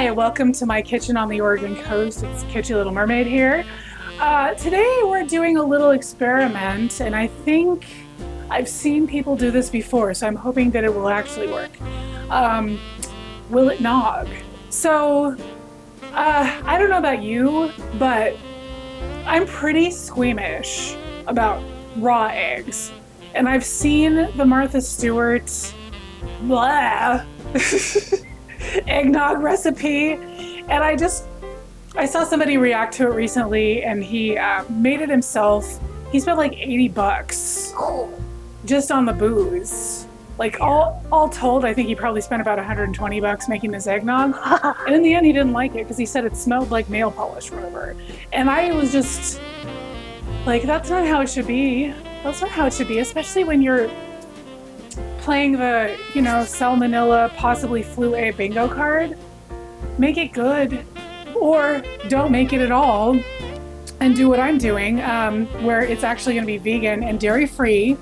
Hi, welcome to my kitchen on the Oregon coast. It's Kitschy Little Mermaid here. Today we're doing a little experiment, and I think I've seen people do this before, so I'm hoping that it will actually work. Will it nog? So, I don't know about you, but I'm pretty squeamish about raw eggs. And I've seen the Martha Stewart blah, eggnog recipe, and I saw somebody react to it recently, and he made it himself. He spent like $80 just on the booze. Like all told, I think he probably spent about $120 making this eggnog. And in the end, he didn't like it because he said it smelled like nail polish remover. And I was just like, that's not how it should be. That's not how it should be, especially when you're playing the, salmonella, possibly flu A bingo card. Make it good, or don't make it at all, and do what I'm doing, where it's actually going to be vegan and dairy-free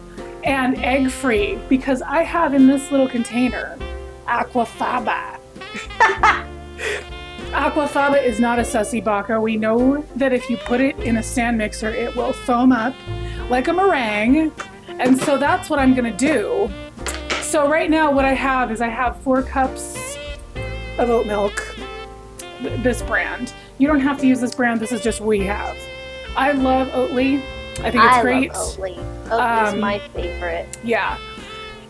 and egg-free, because I have in this little container Aquafaba. Aquafaba is not a sussy baka. We know that if you put it in a stand mixer, it will foam up like a meringue, and so that's what I'm going to do. So right now what I have 4 cups of oat milk, this brand. You don't have to use this brand, this is just what we have. I love Oatly. I think it's great. I love Oatly. Oatly is my favorite. Yeah.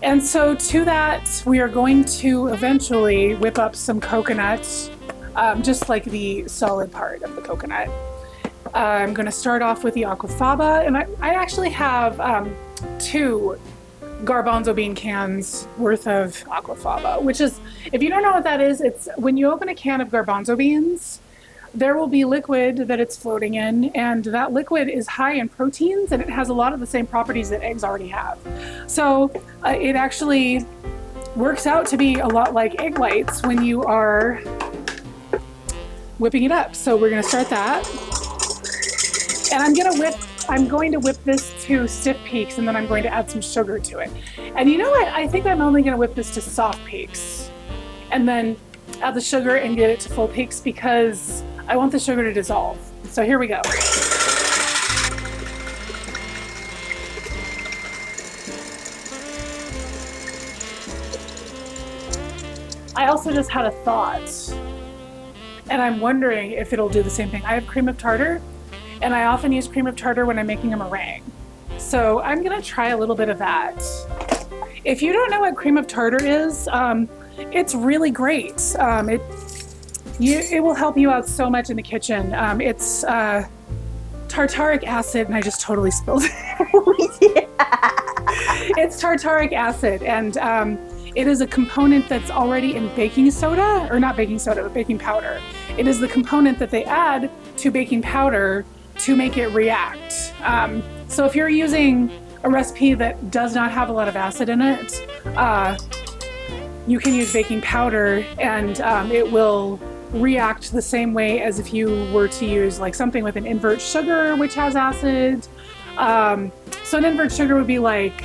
And so to that, we are going to eventually whip up some coconut, just like the solid part of the coconut. I'm going to start off with the Aquafaba, and I actually have 2 garbanzo bean cans worth of Aquafaba, which is, if you don't know what that is, it's when you open a can of garbanzo beans, there will be liquid that it's floating in, and that liquid is high in proteins, and it has a lot of the same properties that eggs already have. So it actually works out to be a lot like egg whites when you are whipping it up. So we're going to start that, and I'm going to whip this to stiff peaks, and then I'm going to add some sugar to it. And you know what? I think I'm only going to whip this to soft peaks, and then add the sugar and get it to full peaks, because I want the sugar to dissolve. So here we go. I also just had a thought, and I'm wondering if it'll do the same thing. I have cream of tartar, and I often use cream of tartar when I'm making a meringue. So I'm gonna try a little bit of that. If you don't know what cream of tartar is, it's really great. It will help you out so much in the kitchen. It's tartaric acid, and I just totally spilled it. It's tartaric acid, and it is a component that's already in baking soda, or not baking soda, but baking powder. It is the component that they add to baking powder to make it react. So if you're using a recipe that does not have a lot of acid in it, you can use baking powder, and it will react the same way as if you were to use like something with an invert sugar, which has acid. So an invert sugar would be like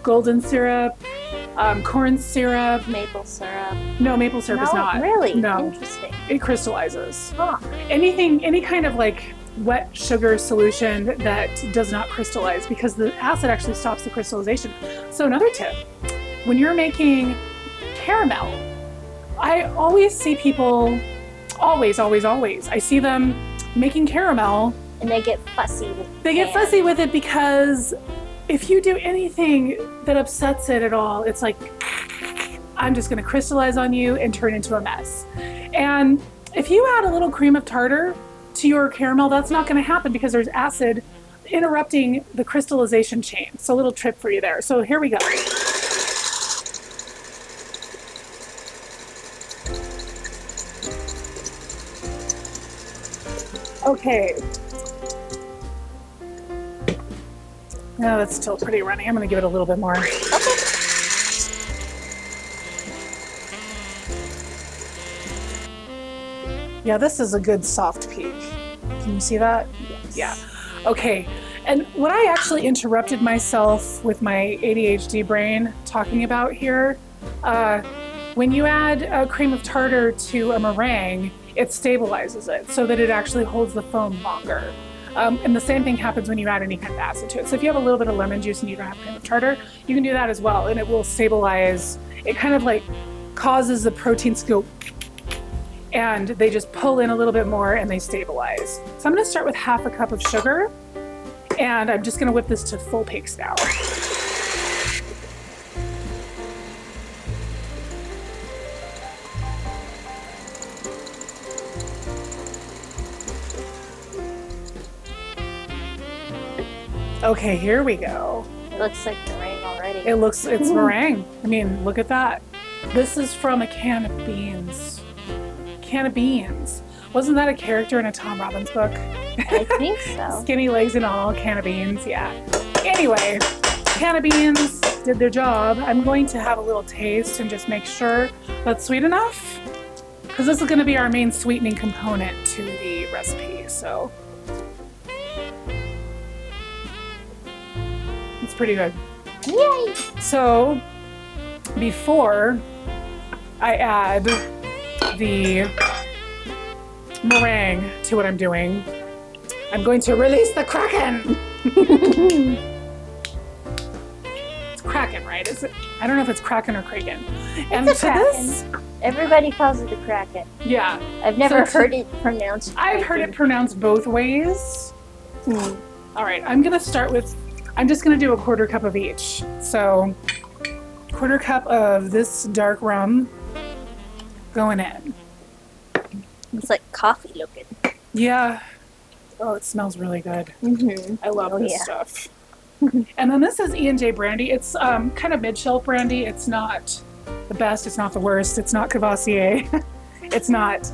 golden syrup, corn syrup. Maple syrup. No, maple syrup is not. Really? No. Interesting. It crystallizes. Huh. Any kind of like wet sugar solution that does not crystallize, because the acid actually stops the crystallization. So another tip, when you're making caramel, I always see people, always, I see them making caramel. And they get fussy with it. They get fussy with it because if you do anything that upsets it at all, it's like, I'm just going to crystallize on you and turn into a mess. And if you add a little cream of tartar to your caramel, that's not going to happen, because there's acid interrupting the crystallization chain. So a little tip for you there. So here we go. Okay. No, that's still pretty runny. I'm going to give it a little bit more. Okay. Yeah, this is a good soft peak. Can you see that? Yes. Yeah. Okay. And what I actually interrupted myself with my ADHD brain talking about here When you add a cream of tartar to a meringue, it stabilizes it so that it actually holds the foam longer. And the same thing happens when you add any kind of acid to it. So if you have a little bit of lemon juice and you don't have cream of tartar, you can do that as well, and it will stabilize. It kind of like causes the proteins to go, and they just pull in a little bit more and they stabilize. So I'm gonna start with half a cup of sugar, and I'm just gonna whip this to full paste now. Okay, here we go. It looks like meringue already. It's meringue. I mean, look at that. This is from a can of beans. Can of beans. Wasn't that a character in a Tom Robbins book? I think so. Skinny legs and all, can of beans, yeah. Anyway, can of beans did their job. I'm going to have a little taste and just make sure that's sweet enough, because this is going to be our main sweetening component to the recipe, so. It's pretty good. Yay! So, before I add the meringue to what I'm doing, I'm going to release the Kraken! It's Kraken, right? Is it? I don't know if it's Kraken or Kraken. And It's a Kraken. Everybody calls it the Kraken. Yeah. I've never heard it pronounced. I've heard it pronounced both ways. All right, I'm gonna start with, I'm just gonna do a quarter cup of each. So, quarter cup of this dark rum going in. It's like coffee looking. Yeah. Oh, it smells really good. I love this stuff. And then this is E&J brandy. It's kind of mid-shelf brandy. It's not the best. It's not the worst. It's not Cavassier. It's not.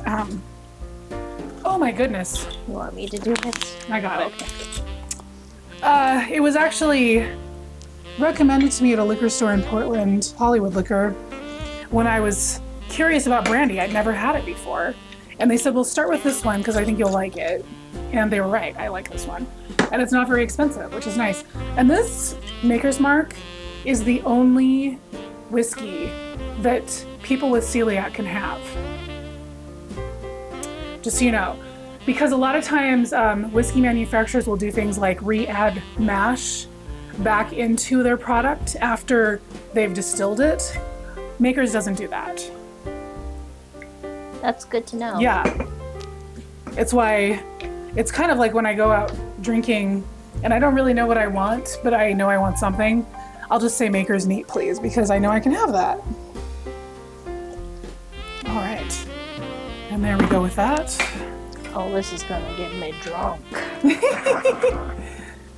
Oh my goodness. You want me to do this? I got it. It was actually recommended to me at a liquor store in Portland, Hollywood Liquor, when I was curious about brandy. I'd never had it before. And they said, well, start with this one because I think you'll like it. And they were right. I like this one. And it's not very expensive, which is nice. And this Maker's Mark is the only whiskey that people with celiac can have. Just so you know. Because a lot of times whiskey manufacturers will do things like re-add mash back into their product after they've distilled it. Maker's doesn't do that. That's good to know. Yeah. It's why, it's kind of like when I go out drinking and I don't really know what I want, but I know I want something, I'll just say Maker's neat, please, because I know I can have that. All right. And there we go with that. Oh, this is gonna get me drunk.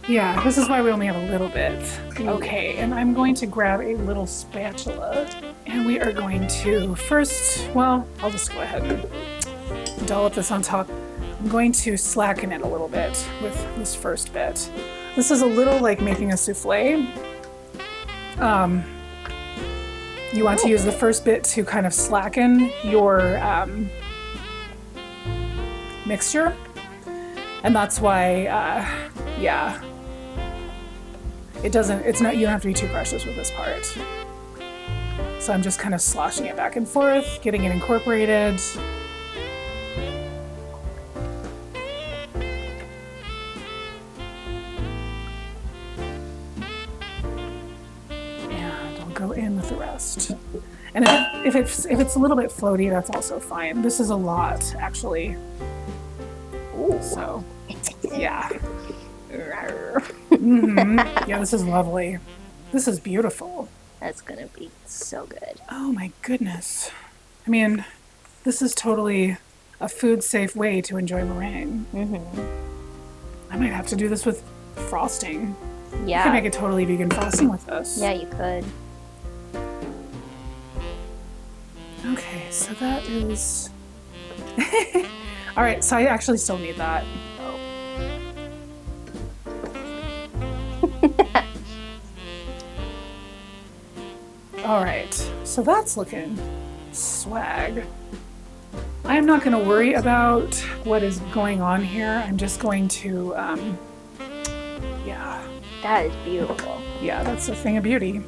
Yeah, this is why we only have a little bit. Okay, and I'm going to grab a little spatula, and we are going to first, well, I'll just go ahead and dollop this on top. I'm going to slacken it a little bit with this first bit. This is a little like making a souffle. You want to use the first bit to kind of slacken your mixture, and that's why, yeah. You don't have to be too precious with this part. So I'm just kind of sloshing it back and forth, getting it incorporated. And I'll go in with the rest. And if it's a little bit floaty, that's also fine. This is a lot, actually. Ooh. So, yeah. Yeah, this is lovely. This is beautiful. That's gonna be so good. Oh my goodness. I mean, this is totally a food-safe way to enjoy meringue. I might have to do this with frosting. Yeah. You could make a totally vegan frosting with this. Yeah, you could. Okay, so that is... All right, so I actually still need that. All right, so that's looking swag. I'm not going to worry about what is going on here. I'm just going to, yeah. That is beautiful. Yeah, that's a thing of beauty.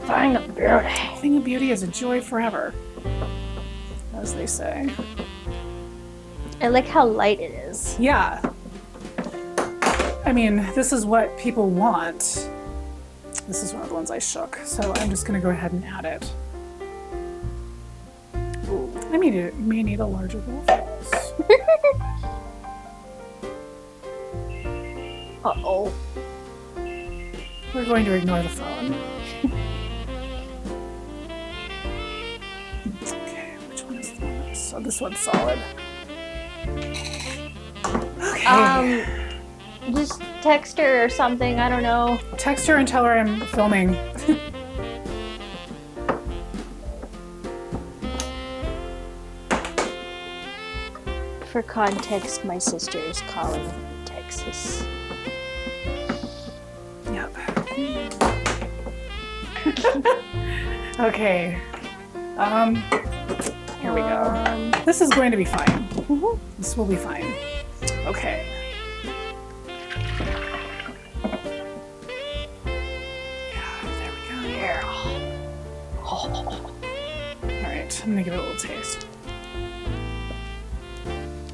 Thing of beauty. Thing of beauty is a joy forever, as they say. I like how light it is. Yeah. I mean, this is what people want. This is one of the ones I shook, so I'm just going to go ahead and add it. Ooh, I may need a larger bowl for this. Uh-oh. We're going to ignore the phone. Okay, which one is this? So this one's solid. Okay. Just text her or something, I don't know. Text her and tell her I'm filming. For context, my sister is calling from Texas. Yep. Okay. Here we go. This is going to be fine. This will be fine. Okay. Alright, I'm gonna give it a little taste.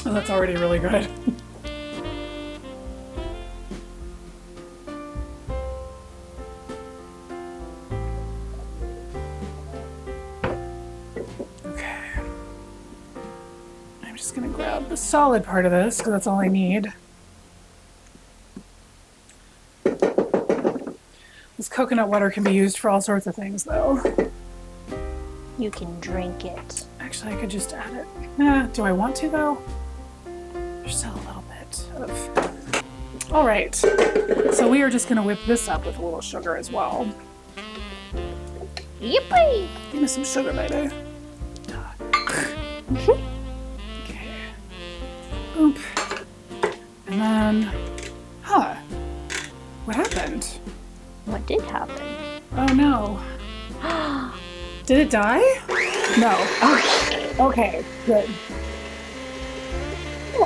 Oh, that's already really good. Okay. I'm just gonna grab the solid part of this because that's all I need. This coconut water can be used for all sorts of things, though. You can drink it. Actually, I could just add it. Do I want to, though? There's still a little bit of... All right. So we are just going to whip this up with a little sugar as well. Yippee! Give me some sugar, baby. Okay. Oop. And then... Huh. What happened? What did happen? Oh, no. Did it die? No. Okay. Okay, good.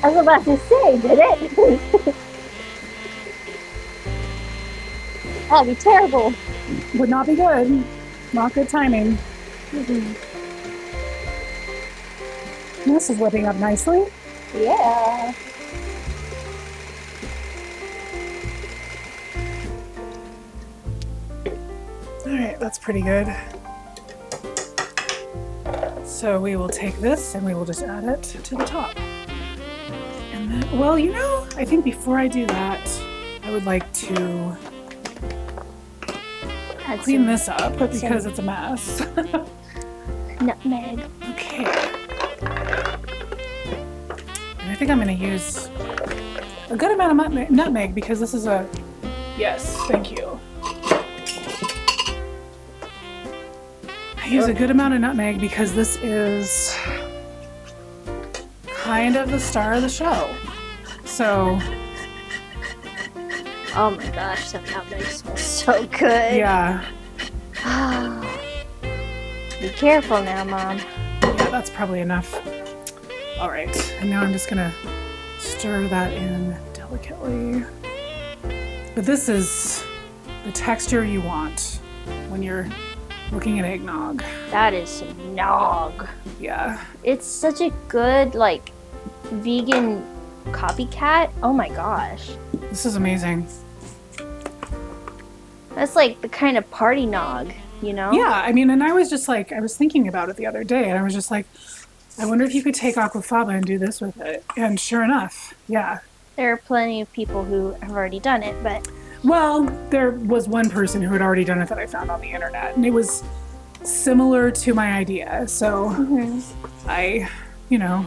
I was about to say, did it? That'd be terrible. Would not be good. Not good timing. This is whipping up nicely. Yeah. Alright, that's pretty good. So we will take this and we will just add it to the top. And then, well, you know, I think before I do that, I would like to clean this up because it's a mess. Nutmeg. Okay. And I think I'm going to use a good amount of nutmeg because this is a... Yes, thank you. I use a good amount of nutmeg because this is kind of the star of the show. So... Oh my gosh, that nutmeg smells so good. Yeah. Be careful now, Mom. Yeah, that's probably enough. All right, and now I'm just gonna stir that in delicately. But this is the texture you want when you're looking at eggnog. That is some nog. Yeah. It's such a good, like, vegan copycat. Oh my gosh. This is amazing. That's like the kind of party nog, you know? Yeah, I mean, and I was just like, I was thinking about it the other day, and I was just like, I wonder if you could take Aquafaba and do this with it. And sure enough, yeah. There are plenty of people who have already done it, but... Well, there was one person who had already done it that I found on the internet, and it was similar to my idea, so I, you know.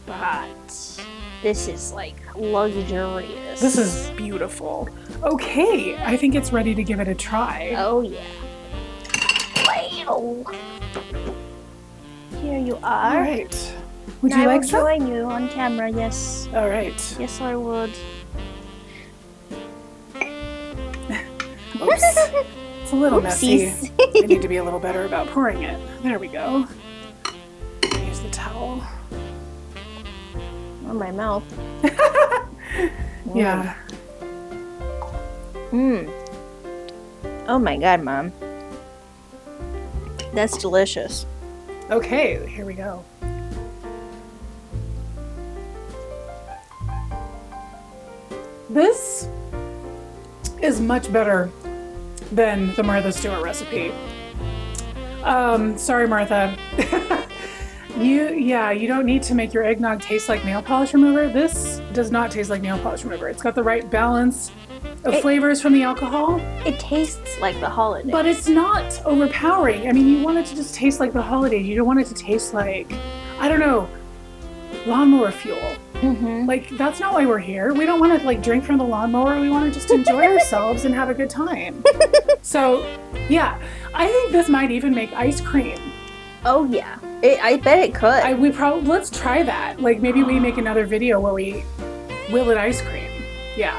But this is like luxurious. This is beautiful. Okay, I think it's ready to give it a try. Oh yeah. Wow. Here you are. All right. Would And you I like will some? join you on camera, yes. All right. Yes, I would. Oops. It's a little messy. Oopsies. I need to be a little better about pouring it. There we go. Use the towel. On my mouth. Yeah. Oh my god, Mom. That's delicious. Okay, here we go. This is much better than the Martha Stewart recipe. Sorry, Martha. You don't need to make your eggnog taste like nail polish remover. This does not taste like nail polish remover. It's got the right balance of flavors from the alcohol. It tastes like the holidays. But it's not overpowering. I mean, you want it to just taste like the holidays. You don't want it to taste like, I don't know, lawnmower fuel. Mm-hmm. Like, that's not why we're here. We don't want to like drink from the lawnmower. We want to just enjoy ourselves and have a good time. So, yeah, I think this might even make ice cream. Oh yeah, I bet it could. Let's try that. Like, maybe we make another video where we will it ice cream. Yeah,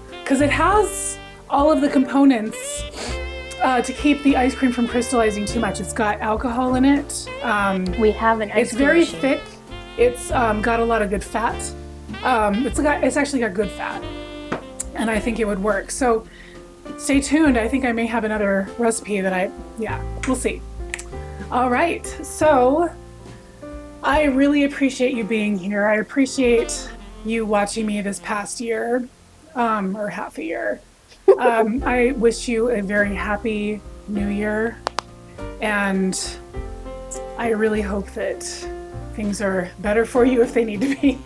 because it has all of the components to keep the ice cream from crystallizing too much. It's got alcohol in it. We have an ice cream It's very machine. thick. It's got a lot of good fat. It's actually got good fat, and I think it would work. So stay tuned. I think I may have another recipe that we'll see. All right, so I really appreciate you being here. I appreciate you watching me this past year, or half a year. I wish you a very happy new year, and I really hope that things are better for you if they need to be.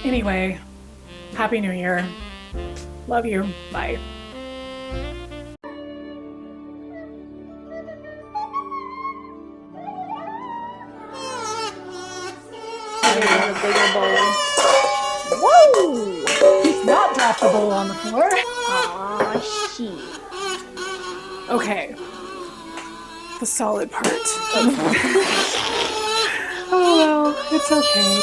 Anyway, happy new year. Love you. Bye. A bigger bowl. Whoa! He's not dropped the bowl on the floor. Aw, shit. Okay. The solid part. Oh well, it's okay.